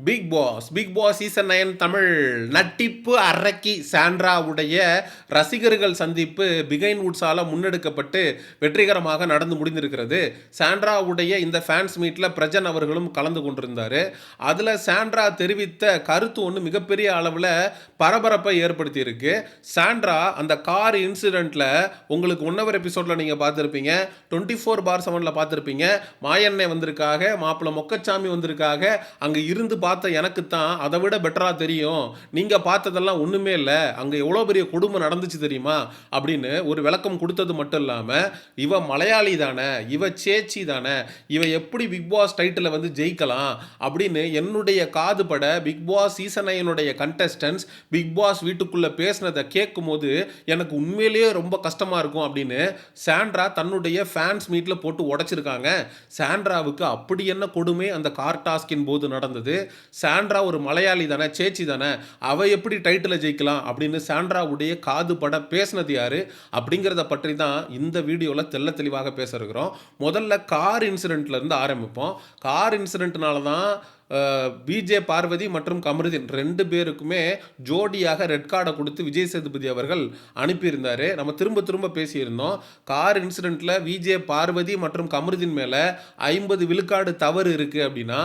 Big Boss season 9 Tamil நட்டிப்பு அரக்கி சாண்ட்ராவுடைய ரசிகர்கள் சந்திப்பு பிகைன் வுட்ஸால் முன்னெடுக்கப்பட்டு வெற்றிகரமாக நடந்து முடிந்திருக்கிறது. சாண்ட்ராவுடைய இந்த ஃபேன்ஸ் மீட்டில் பிரஜன் அவர்களும் கலந்து கொண்டிருந்தார். அதில் சாண்ட்ரா தெரிவித்த கருத்து ஒன்று மிகப்பெரிய அளவில் பரபரப்பை ஏற்படுத்தியிருக்கு. சாண்ட்ரா அந்த கார் இன்சிடெண்ட்டில் உங்களுக்கு 1 எபிசோடில் நீங்கள் பார்த்துருப்பீங்க, 24/7 பார்த்துருப்பீங்க. மாயண்ணே வந்திருக்காக, மாப்பிள்ளை மொக்கச்சாமி வந்திருக்காக, அங்கே இருந்து பார்த்த எனக்கு தான் அதை விட பெட்டராக தெரியும், நீங்கள் பார்த்ததெல்லாம் ஒன்றுமே இல்லை, அங்கே எவ்வளோ பெரிய கொடுமை நடந்துச்சு தெரியுமா அப்படின்னு ஒரு விளக்கம் கொடுத்தது மட்டும் இல்லாமல், இவ மலையாளி தானே, இவ சேச்சி தானே, இவ எப்படி பிக் பாஸ் டைட்டில் வந்து ஜெயிக்கலாம் அப்படின்னு என்னுடைய காது பட பிக் பாஸ் சீசன் 9 கண்டஸ்டன்ஸ் பிக் பாஸ் வீட்டுக்குள்ளே பேசினதை கேட்கும் போது எனக்கு உண்மையிலேயே ரொம்ப கஷ்டமாக இருக்கும் அப்படின்னு சாண்ட்ரா தன்னுடைய ஃபேன்ஸ் மீட்டில் போட்டு உடைச்சிருக்காங்க. சாண்ட்ராவுக்கு அப்படி என்ன கொடுமை அந்த கார் டாஸ்கின் போது நடந்தது. சாண்ட்ரா ஒரு மலையாளி தானே, சேச்சி தானே, அவ எப்படி டைட்டில் ஜெயிக்கலாம் அப்படின்னு சாண்ட்ராவுடைய காது பட பேசினது யாரு அப்படிங்கிறத பற்றி தான் இந்த வீடியோவில் தெள்ள தெளிவாக பேச இருக்கிறோம். முதல்ல கார் இன்சிடென்ட்ல இருந்து ஆரம்பிப்போம். கார் இன்சிடென்ட்னால தான் பிஜே பார்வதி மற்றும் கமருதீன் 2 பேருக்குமே ஜோடியாக ரெட் கார்டை கொடுத்து விஜய் சேதுபதி அவர்கள் அனுப்பியிருந்தார். நம்ம திரும்ப பேசியிருந்தோம். கார் இன்சிடெண்ட்டில் விஜே பார்வதி மற்றும் கமருதீன் மேலே 50 விழுக்காடு தவறு இருக்குது அப்படின்னா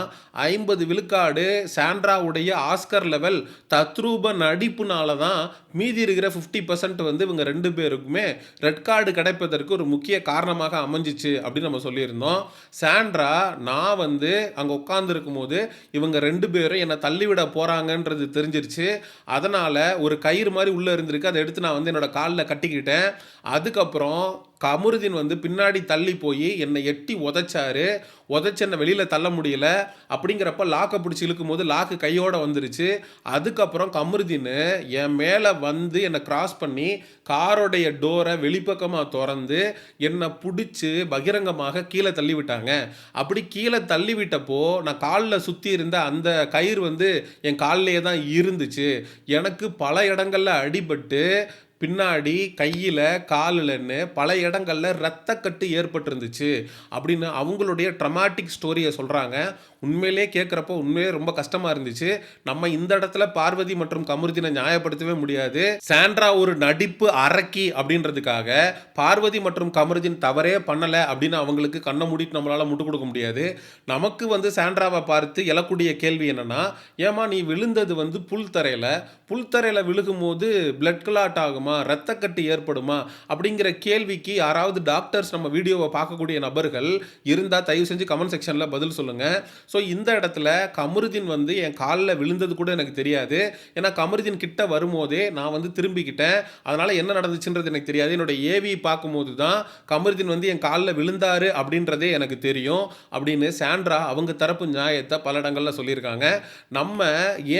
50 விழுக்காடு சாண்ட்ராவுடைய ஆஸ்கர் லெவல் தத்ரூப நடிப்புனால தான் மீதி இருக்கிற 50% வந்து இவங்க 2 பேருக்குமே ரெட் கார்டு கிடைப்பதற்கு ஒரு முக்கிய காரணமாக அமைஞ்சிச்சு அப்படின்னு நம்ம சொல்லியிருந்தோம். சாண்ட்ரா நான் வந்து அங்கே உட்கார்ந்துருக்கும் போது இவங்க 2 பேரும் என்னை தள்ளிவிட போகிறாங்கன்றது தெரிஞ்சிருச்சு. அதனால் ஒரு கயிறு மாதிரி உள்ளே இருந்திருக்கு, அதை எடுத்து நான் வந்து என்னோடய காலில் கட்டிக்கிட்டேன். அதுக்கப்புறம் கமருதீன் வந்து பின்னாடி தள்ளி போய் என்னை எட்டி உதைச்சு என்னை வெளியில் தள்ள முடியல. அப்படிங்கிறப்ப லாக்கை பிடிச்சி இழுக்கும் போது லாக்கு கையோடு வந்துருச்சு. அதுக்கப்புறம் கமருதீன் என் மேலே வந்து என்னை கிராஸ் பண்ணி காரோடைய டோரை வெளிப்பக்கமாக திறந்து என்னை பிடிச்சி பகிரங்கமாக கீழே தள்ளி விட்டாங்க. அப்படி கீழே தள்ளி விட்டப்போ நான் காலில் சுற்றி இருந்த அந்த கயிறு வந்து என் காலிலேயே தான் இருந்துச்சு. எனக்கு பல இடங்களில் அடிபட்டு பின்னாடி கையில் காலில்னு பல இடங்களில் இரத்தக்கட்டு ஏற்பட்டிருந்துச்சு அப்படின்னு அவங்களுடைய ட்ரமாட்டிக் ஸ்டோரியை சொல்கிறாங்க. உண்மையிலே கேட்குறப்போ உண்மையிலே ரொம்ப கஷ்டமாக இருந்துச்சு. நம்ம இந்த இடத்துல பார்வதி மற்றும் கமருதீனை நியாயப்படுத்தவே முடியாது. சாண்ட்ரா ஒரு நடிப்பு அரக்கி அப்படின்றதுக்காக பார்வதி மற்றும் கமருதீன் தவறே பண்ணலை அப்படின்னு அவங்களுக்கு கண்ணை மூடிட்டு நம்மளால் முட்டு கொடுக்க முடியாது. நமக்கு வந்து சாண்ட்ராவை பார்த்து எழக்கூடிய கேள்வி என்னென்னா, ஏமா நீ விழுந்தது வந்து புல்தரையில் விழுகும் போது பிளட் கிளாட் ஆகுமா, இரத்தக்கட்டு ஏற்படுமா அப்படிங்கிற கேள்விக்கு யாராவது டாக்டர்ஸ் நம்ம வீடியோவை பார்க்கக்கூடிய நபர்கள் இருந்தால் தயவு செஞ்சு கமெண்ட் செக்ஷனில் பதில் சொல்லுங்கள். ஸோ இந்த இடத்துல கமருதீன் வந்து என் காலில் விழுந்தது கூட எனக்கு தெரியாது. ஏன்னா கமருதீன் கிட்ட வரும்போதே நான் வந்து திரும்பிக்கிட்டேன். அதனால் என்ன நடந்துச்சுன்றது எனக்கு தெரியாது. என்னோட ஏவி பார்க்கும்போது தான் கமருதீன் வந்து என் காலில் விழுந்தாரு அப்படின்றதே எனக்கு தெரியும் அப்படின்னு சாண்ட்ரா அவங்க தரப்பு நியாயத்தை பல இடங்களில் சொல்லியிருக்காங்க. நம்ம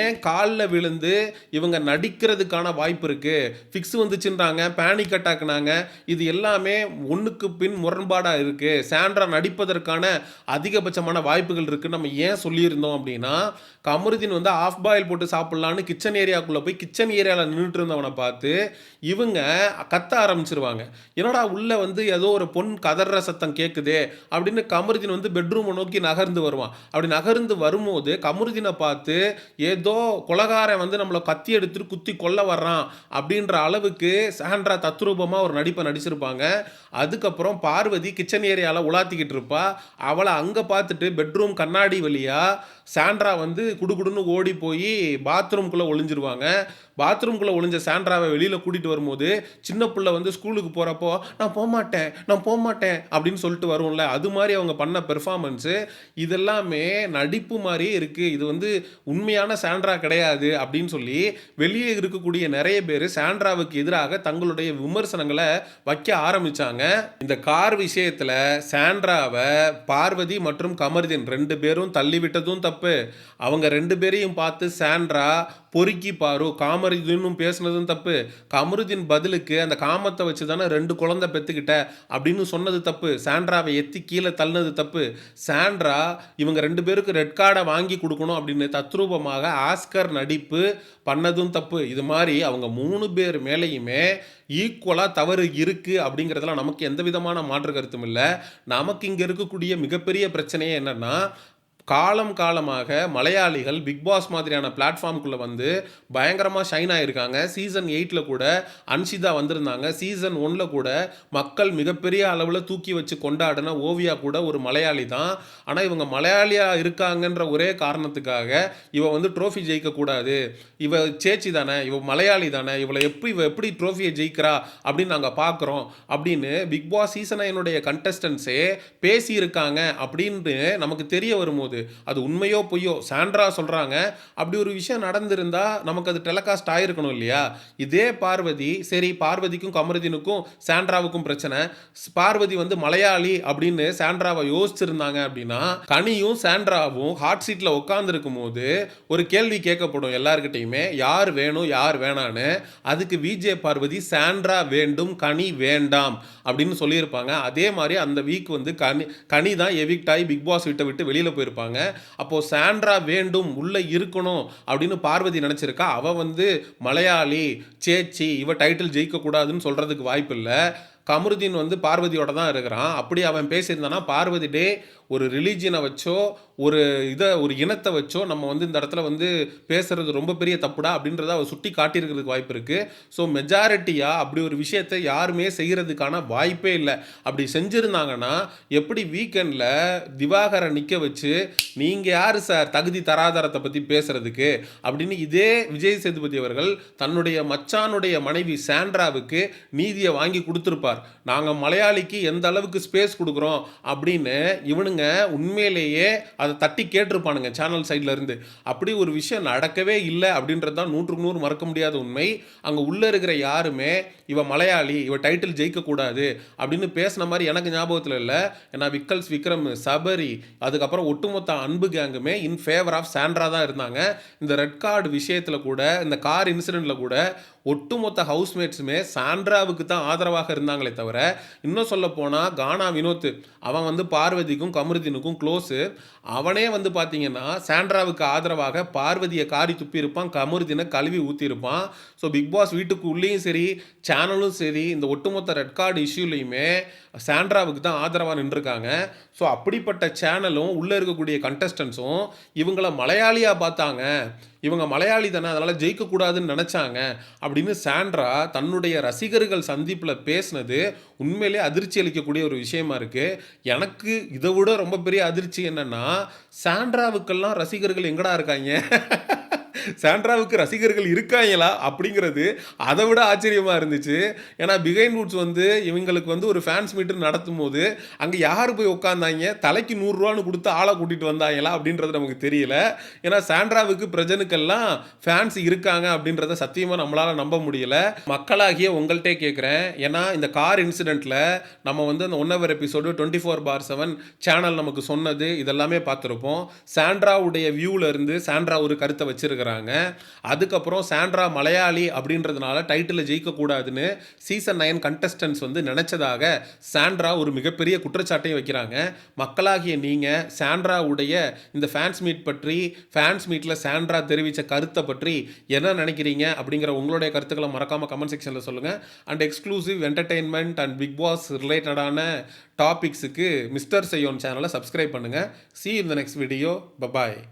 ஏன் காலில் விழுந்து இவங்க நடிக்கிறதுக்கான வாய்ப்பு இருக்குது, ஃபிக்ஸ் வந்துச்சுன்றாங்க, பேனிக் அட்டாக்னாங்க, இது எல்லாமே ஒன்றுக்கு பின் முரண்பாடாக இருக்குது. சாண்ட்ரா நடிப்பதற்கான அதிகபட்சமான வாய்ப்புகள் இருக்குது நம்ம ஏன் சொல்லியிருந்தோம் அப்படின்னா, கமருதீன் வந்து ஆஃப் பாயில் போட்டு சாப்பிட்லான்னு கிச்சன் ஏரியாவுக்குள்ளே போய் கிச்சன் ஏரியாவில் நின்றுட்டு இருந்தவனை பார்த்து இவங்க கத்த ஆரம்பிச்சிருவாங்க. என்னடா உள்ளே வந்து ஏதோ ஒரு பொன் கதற சத்தம் கேட்குதே அப்படின்னு கமருதீன் வந்து பெட்ரூமை நோக்கி நகர்ந்து வருவான். அப்படி நகர்ந்து வரும்போது கமருதீனை பார்த்து ஏதோ கொலகாரன் வந்து நம்மளை கத்தி எடுத்துட்டு குத்தி கொல்ல வர்றான் அப்படின்ற அளவுக்கு சாண்ட்ரா தத்ரூபமாக ஒரு நடிப்பை நடிச்சிருப்பாங்க. அதுக்கப்புறம் பார்வதி கிச்சன் ஏரியாவில் உலாத்திக்கிட்டு இருப்பா. அவளை அங்கே பார்த்துட்டு பெட்ரூம் கண்ணாடி வழியாக சாண்ட்ரா வந்து குடுகுடுன்னு ஓடி போய் பாத்ரூம்குள்ளே ஒளிஞ்சிருவாங்க. பாத்ரூம்குள்ளே ஒளிஞ்ச சாண்ட்ராவை வெளியில் கூட்டிகிட்டு வரும்போது சின்ன பிள்ளை வந்து ஸ்கூலுக்கு போகிறப்போ நான் போகமாட்டேன் அப்படின்னு சொல்லிட்டு வருவோம்ல, அது மாதிரி அவங்க பண்ண பெர்ஃபார்மன்ஸு இதெல்லாமே நடிப்பு மாதிரியே இருக்குது. இது வந்து உண்மையான சாண்ட்ரா கிடையாது அப்படின்னு சொல்லி வெளியே இருக்கக்கூடிய நிறைய பேர் சாண்ட்ராவுக்கு எதிராக தங்களுடைய விமர்சனங்களை வைக்க ஆரம்பித்தாங்க. இந்த கார் விஷயத்தில் சாண்ட்ராவை பார்வதி மற்றும் கமருதீன் 2 பேரும் தள்ளிவிட்டதும் தப்பு. அவங்க 2 பேரையும் பார்த்து சாண்ட்ரா பொறுக்கி பாரு காமருதீனும் பேசுனதும் தப்பு. கமருதீன் பதிலுக்கு அந்த காமத்தை வச்சு தானே 2 குழந்தை பெற்றுக்கிட்ட அப்படின்னு சொன்னது தப்பு. சாண்ட்ராவை எத்தி கீழே தள்ளினது தப்பு. சாண்ட்ரா இவங்க 2 பேருக்கு ரெட் கார்டை வாங்கி கொடுக்கணும் அப்படின்னு தத்ரூபமாக ஆஸ்கர் நடிப்பு பண்ணதும் தப்பு. இது மாதிரி அவங்க 3 பேர் மேலேயுமே ஈக்குவலாக தவறு இருக்குது அப்படிங்கிறதுலாம் நமக்கு எந்த விதமான மாற்று கருத்தும் இல்லை. நமக்கு இங்கே இருக்கக்கூடிய மிகப்பெரிய பிரச்சனையே என்னென்னா, காலம் காலமாக மலையாளிகள் பிக் பாஸ் மாதிரியான பிளாட்ஃபார்முக்குள்ளே வந்து பயங்கரமாக ஷைன் ஆகியிருக்காங்க. சீசன் 8ல் கூட அன்ஷிதா வந்திருந்தாங்க. சீசன் 1ல் கூட மக்கள் மிகப்பெரிய அளவில் தூக்கி வச்சு கொண்டாடின ஓவியா கூட ஒரு மலையாளி தான். ஆனால் இவங்க மலையாளியாக இருக்காங்கன்ற ஒரே காரணத்துக்காக இவ வந்து ட்ரோஃபி ஜெயிக்கக்கூடாது, இவ சேச்சி தானே, இவ மலையாளி தானே, இவ எப்படி ட்ரோஃபியை ஜெயிக்கிறா அப்படின்னு நாங்கள் பார்க்குறோம் அப்படின்னு பிக் பாஸ் சீசன் 9 கண்டஸ்டன்ஸே பேசியிருக்காங்க அப்படின்னு நமக்கு தெரிய வரும்போது அது உண்மையோ பொய்யோ சாண்ட்ரா சொல்கிறாங்க. அப்படி ஒரு விஷயம் நடந்திருந்தா நமக்கு அது டெலகாஸ்ட் ஆகிருக்கணும் இல்லையா? இதே பார்வதி, சரி பார்வதிக்கும் கமருதீனுக்கும் சாண்ட்ராவுக்கும் பிரச்சனை, பார்வதி வந்து மலையாளி அப்படின்னு சாண்ட்ராவை யோசிச்சிருந்தாங்க அப்படின்னா கனியும் சாண்ட்ராவும் ஹாட் சீட்டில் உட்காந்துருக்கும் போது ஒரு கேள்வி கேட்கப்படும் எல்லாருக்கிட்டையுமே, யார் வேணும் யார் வேணான்னு. அதுக்கு விஜே பார்வதி சாண்ட்ரா வேண்டும் கனி வேண்டாம் அப்படின்னு சொல்லியிருப்பாங்க. அதே மாதிரி அந்த வீக் வந்து கனி தான் எவிக்ட் ஆகி பிக் பாஸ் விட்டு வெளியில் போயிருப்பாங்க. அப்போது சாண்ட்ரா வேண்டும் உள்ளே இருக்கணும் அப்படின்னு பார்வதி நினச்சிருக்கா. அவள் வந்து மலையாளி சேச்சி, இவ டைட்டில் ஜெயிக்கக்கூடாதுன்னு சொல்கிறதுக்கு வாய்ப்பு இல்லை. கமருதீன் வந்து பார்வதியோட தான் இருக்கிறான். அப்படி அவன் பேசியிருந்தானா பார்வதி டே ஒரு ரிலீஜியனை வச்சோ ஒரு இனத்தை வச்சோ நம்ம வந்து இந்த இடத்துல வந்து பேசுறது ரொம்ப பெரிய தப்புடா அப்படின்றத அவர் சுட்டி காட்டியிருக்கிறதுக்கு வாய்ப்பு இருக்குது. ஸோ மெஜாரிட்டியாக அப்படி ஒரு விஷயத்தை யாருமே செய்கிறதுக்கான வாய்ப்பே இல்லை. அப்படி செஞ்சுருந்தாங்கன்னா எப்படி வீக்கெண்டில் திவாகரை நிற்க வச்சு நீங்கள் யார் சார் தகுதி தராதரத்தை பற்றி பேசுகிறதுக்கு அப்படின்னு இதே விஜய் சேதுபதி அவர்கள் தன்னுடைய மச்சானுடைய மனைவி சாண்ட்ராவுக்கு நீதியை வாங்கி கொடுத்துருப்பார். நாங்கள் மலையாளிக்கு எந்த அளவுக்கு ஸ்பேஸ் கொடுக்குறோம் அப்படின்னு இவனுங்க உண்மையிலேயே அதை தட்டி கேட்டிருப்பானுங்க சேனல் சைடில் இருந்து. அப்படி ஒரு விஷயம் நடக்கவே இல்லை அப்படின்றது தான் 100க்கு 100 மறக்க முடியாத உண்மை. அங்கே உள்ளே இருக்கிற யாருமே இவ மலையாளி, இவ டைட்டில் ஜெயிக்கக்கூடாது அப்படின்னு பேசின மாதிரி எனக்கு ஞாபகத்தில் இல்லை. ஏன்னா விக்கல்ஸ் விக்ரம், சபரி, அதுக்கப்புறம் ஒட்டுமொத்த அன்பு கேங்குமே இன் ஃபேவர் ஆஃப் சாண்ட்ரா தான் இருந்தாங்க. இந்த ரெட் கார்டு விஷயத்தில் கூட, இந்த கார் இன்சிடெண்ட்டில் கூட ஒட்டுமொத்த ஹவுஸ்மேட்ஸுமே சாண்ட்ராவுக்கு தான் ஆதரவாக இருந்தாங்களே தவிர, இன்னும் சொல்ல போனால் கானா வினோத் அவன் வந்து பார்வதிக்கும் கமருதீனுக்கும் க்ளோஸு. அவனே வந்து பார்த்தீங்கன்னா சாண்ட்ராவுக்கு ஆதரவாக பார்வதியை காரி துப்பியிருப்பான், கமருதீனை கழுவி ஊற்றிருப்பான். ஸோ பிக் பாஸ் வீட்டுக்கு உள்ளேயும் சரி சேனலும் சரி இந்த ஒட்டுமொத்த ரெட் கார்டு இஷ்யூலையுமே சாண்ட்ராவுக்கு தான் ஆதரவாக நின்றுருக்காங்க. ஸோ அப்படிப்பட்ட சேனலும் உள்ளே இருக்கக்கூடிய கண்டஸ்டன்ஸும் இவங்களை மலையாளியாக பார்த்தாங்க, இவங்க மலையாளி தானே அதனால் ஜெயிக்கக்கூடாதுன்னு நினச்சாங்க அப்படின்னு சாண்ட்ரா தன்னுடைய ரசிகர்கள் சந்திப்பில் பேசினது உண்மையிலே அதிர்ச்சி அளிக்கக்கூடிய ஒரு விஷயமா இருக்குது. எனக்கு இதை விட ரொம்ப பெரிய அதிர்ச்சி என்னென்னா, சாண்ட்ராவுக்கெல்லாம் ரசிகர்கள் எங்கடா இருக்காங்க சாண்ட்ராவுக்கு ரசிகர்கள் இருக்காங்களா அப்படிங்கிறது அதை விட ஆச்சரியமாக இருந்துச்சு. ஏன்னா பிகைன் ரூட்ஸ் வந்து இவங்களுக்கு வந்து ஒரு ஃபேன்ஸ் மீட்டர் நடத்தும் போது அங்கே யார் போய் உட்காந்தாங்க, தலைக்கு 100 ரூபான்னு கொடுத்து ஆளை கூட்டிகிட்டு வந்தாங்களா அப்படின்றது நமக்கு தெரியல. ஏன்னா சாண்ட்ராவுக்கு பிரஜனுக்கெல்லாம் ஃபேன்ஸ் இருக்காங்க அப்படின்றத சத்தியமாக நம்மளால் நம்ப முடியல. மக்களாகிய உங்கள்கிட்டே கேட்குறேன், ஏன்னா இந்த கார் இன்சிடெண்ட்டில் நம்ம வந்து அந்த 1 hour எபிசோடு 24/7 சேனல் நமக்கு சொன்னது இதெல்லாமே பார்த்துருப்போம். சாண்ட்ராவுடைய வியூவில் இருந்து சாண்ட்ரா ஒரு கருத்தை வச்சிருக்கிறாங்க. அதுக்கப்புறம் சாண்ட்ரா மலையாளி அப்படின்றதுனால டைட்டில் ஜெயிக்கக்கூடாதுன்னு சீசன் 9 கண்டஸ்டன்ஸ் வந்து நினைச்சதாக சாண்ட்ரா ஒரு மிகப்பெரிய குற்றச்சாட்டையும் வைக்கிறாங்க. மக்களாகிய நீங்கள் சாண்ட்ராவுடைய இந்த ஃபேன்ஸ் மீட் பற்றி, ஃபேன்ஸ் மீட்டில் சாண்ட்ரா தெரிவித்த கருத்தை பற்றி என்ன நினைக்கிறீங்க அப்படிங்கிற உங்களுடைய கருத்துக்களை மறக்காமல் கமெண்ட் செக்ஷனில் சொல்லுங்கள். And exclusive entertainment and Bigg Boss ரிலேட்டடான டாபிக்ஸுக்கு மிஸ்டர் செய்யோன் சேனலை சப்ஸ்கிரைப் பண்ணுங்கள். See you in the next video. Bye bye.